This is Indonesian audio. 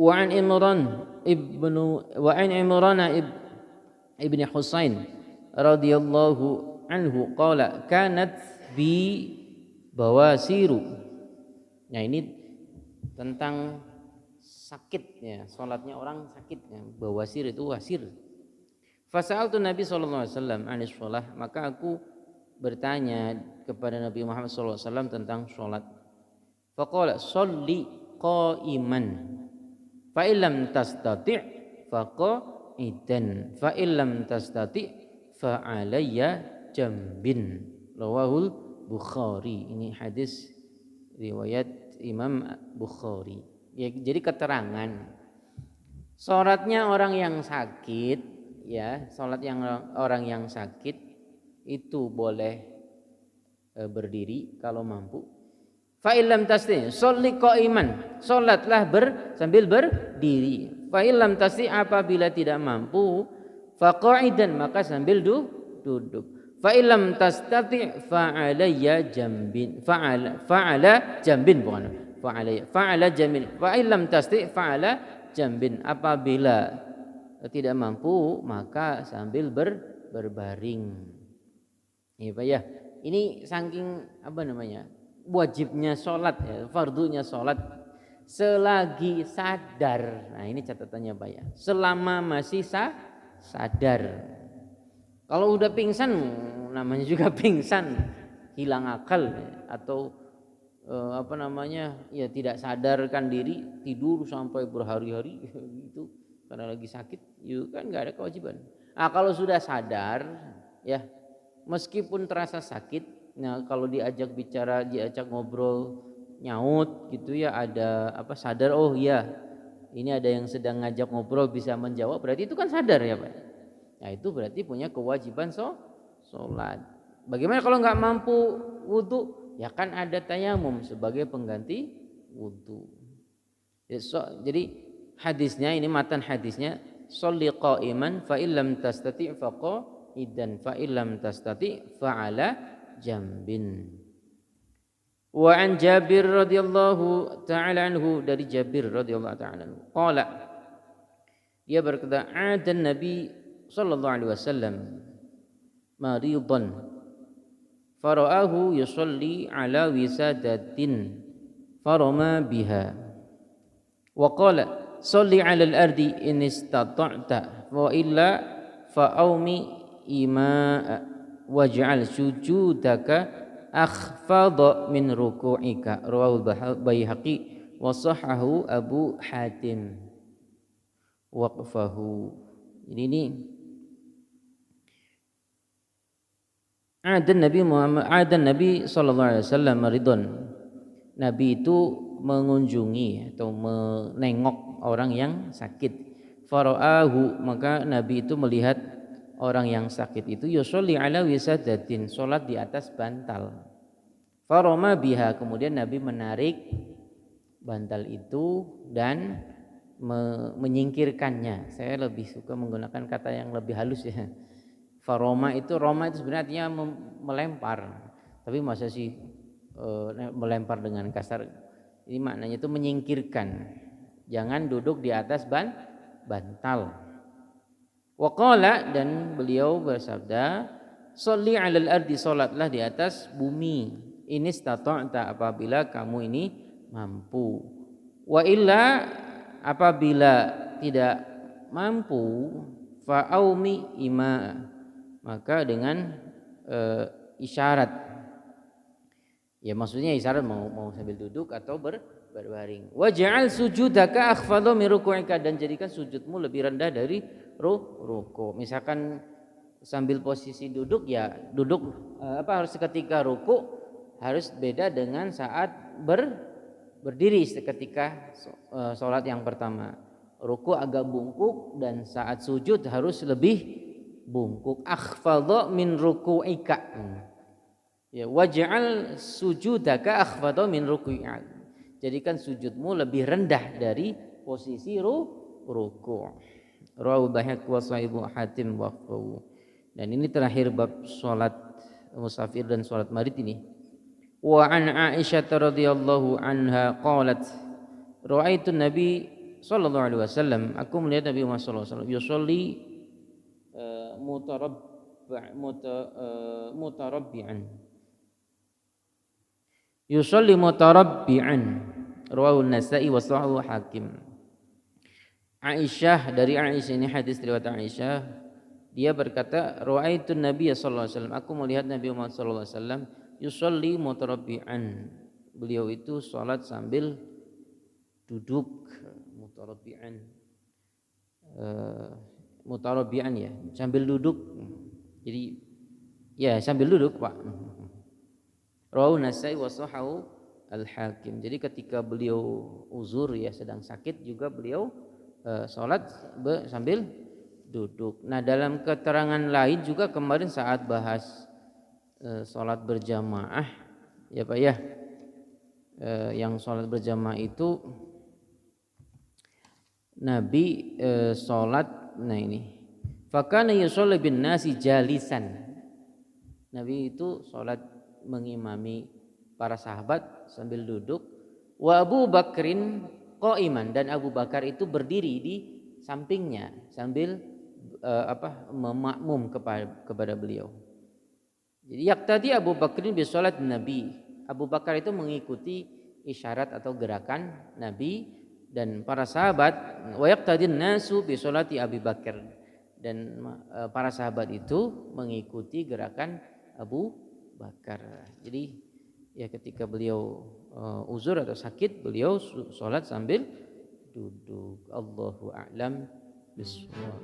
Wa an Imran ibn Husain radhiyallahu anhu qala kanat bi bawasiru. Nah ini tentang sakit ya, salatnya orang sakit ya. Bawasir itu wasir. Fasa'altu Nabi sallallahu alaihi wasallam anis shalah, maka aku bertanya kepada Nabi Muhammad sallallahu alaihi wasallam tentang salat. Faqala sholli qa'iman fa illam tastati' faqidan fa illam tastati' fa alayya jambin. Rawahul Bukhari. Ini hadis riwayat Imam Bukhari. Ya, jadi keterangan salatnya orang yang sakit ya, salat yang orang yang sakit itu boleh berdiri kalau mampu. Fa illam tasti sholli qa'iman, salatlah sambil berdiri. Fa illam tasti apabila tidak mampu fa qa'idan maka sambil duduk. Fa illam tastati fa alayya jambin. Fa'ala jambin bukan. Fa'ala jambin. Fa illam tasti fa'ala jambin. Apabila tidak mampu maka sambil berbaring. Ya Pak ya. Ini saking apa namanya? Wajibnya sholat ya, fardunya sholat selagi sadar. Nah ini catatannya Pak ya, selama masih sadar. Kalau udah pingsan namanya juga pingsan, hilang akal ya, atau apa namanya ya tidak sadarkan diri, tidur sampai berhari-hari itu karena lagi sakit, itu kan nggak ada kewajiban. Nah kalau sudah sadar ya, meskipun terasa sakit. Nah kalau diajak bicara, diajak ngobrol, nyaut gitu ya, ada apa sadar, oh iya ini ada yang sedang ngajak ngobrol bisa menjawab, berarti itu kan sadar ya Pak. Nah itu berarti punya kewajiban sholat. Bagaimana kalau nggak mampu wudu? Ya kan ada tayamum sebagai pengganti wudu. Jadi hadisnya ini matan hadisnya sholli qa'iman fa illam tastati' fa qa'idan fa illam tastati' fa 'ala jambin. Wa an Jabir radhiyallahu ta'ala anhu, dari Jabir radhiyallahu ta'ala anhu qala, dia berkata adan Nabi sallallahu alaihi wasallam maridan fara'ahu yusalli ala wisadatin farama biha wa qala sholli 'ala al-ardi in istata'ta wa illa fa'aumi ima'a waj'al sujudaka akhfadha min ruku'ika. Rawahul Baihaqi wa sahhahu Abu Hatim waqfahu. Ini adan Nabi sallallahu alaihi wasallam ridon. Nabi itu mengunjungi atau menengok orang yang sakit. Fara'ahu, maka Nabi itu melihat orang yang sakit itu yusolli ala wisadatin, sholat di atas bantal. Faroma biha, kemudian Nabi menarik bantal itu dan menyingkirkannya. Saya lebih suka menggunakan kata yang lebih halus ya. Roma itu sebenarnya artinya melempar, tapi masa sih melempar dengan kasar. Ini maknanya itu menyingkirkan, jangan duduk di atas bantal. Waqala, dan beliau bersabda sholli 'alal ardi, salatlah di atas bumi, ini stata'ta, apabila kamu ini mampu, wa illa, apabila tidak mampu, fa'aumi ima, maka dengan isyarat ya, maksudnya isyarat mau sambil duduk atau berbaring. Waj'al sujudaka akhfadha min ruku'ika, dan jadikan sujudmu lebih rendah dari ruku. Misalkan sambil posisi duduk ya duduk harus ketika ruku harus beda dengan saat berdiri ketika sholat yang pertama. Ruku agak bungkuk dan saat sujud harus lebih bungkuk. Akhfadha min ruku'ika. Ya, waj'al sujudaka akhfadha min ruku'ika. Jadikan sujudmu lebih rendah dari posisi ruku'. Rawahu Baihaqi wa Sahibu Hatim waqfahu. Dan ini terakhir bab salat musafir dan salat marid ini. Wa an Aisyah radhiyallahu anha qalat ra'aitu Nabi sallallahu alaihi wasallam, aku melihat Nabi Muhammad sallallahu alaihi wasallam yusolli mutarabbi'an. Yusolli mutarabbi'an. Rawahu An-Nasa'i wa sahahu Hakim. Aisyah, dari Aisyah, ini hadis riwayat Aisyah, dia berkata, ra'aitun Nabiy sallallahu alaihi wasallam, aku melihat Nabi Muhammad sallallahu alaihi wasallam yusolli mutarabbi'an. Beliau itu salat sambil duduk, mutarabbi'an. Mutarabbi'an ya, sambil duduk. Jadi ya sambil duduk, Pak. Rawahu Nasai wa sahahu Al-Hakim. Jadi ketika beliau uzur ya, sedang sakit juga beliau salat sambil duduk. Nah, dalam keterangan lain juga kemarin saat bahas salat berjamaah ya Pak ya. Yang salat berjamaah itu Nabi salat, nah ini, fakana yusolli bin nasi jalisan. Nabi itu salat mengimami para sahabat sambil duduk. Wa Abu Bakrin qaiman, dan Abu Bakar itu berdiri di sampingnya sambil memakmum kepada beliau. Jadi yaktadi Abu Bakrin bi salat Nabi. Abu Bakar itu mengikuti isyarat atau gerakan Nabi dan para sahabat. Wa yaqtadin nasu bi sholati Abi Bakar, dan para sahabat itu mengikuti gerakan Abu Bakar. Jadi ya ketika beliau uzur atau sakit, beliau sholat sambil duduk. Allahu a'lam bishawab.